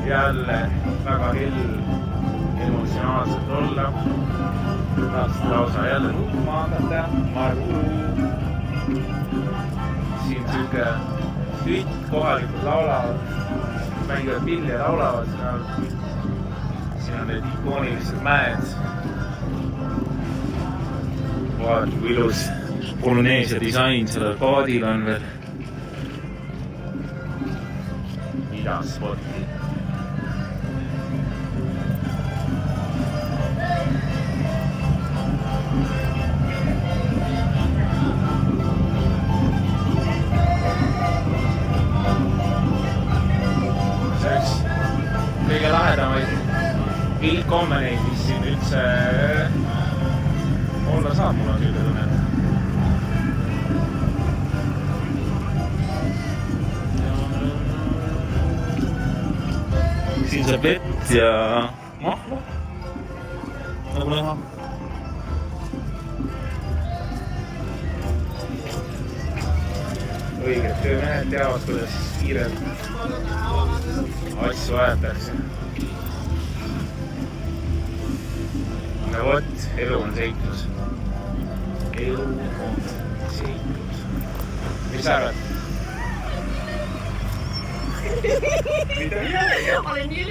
jälle väga hell emotsionaalselt olla. Tahaks lausa jälle nutma hakata, Maru. Siin siuke sütt, kohalikud laulavad, mängivad pilli ja laulavad seal. Siin on need ikoonilised mäed. Vaadake, kui ilus Poloneesia disain sellel paadil on veel. Idasporti. See üks kõige lahedamaid piltkommeneid, mis siin üldse olla saab, mul on selline tunne. Siin saab vett ja mahla, nagu näha. Õiged töömehed teavad, kuidas kiirelt asju ajatakse. No vot, elu on seiklus. Elu on seiklus. Mis sa arvad? Mida? Olen nii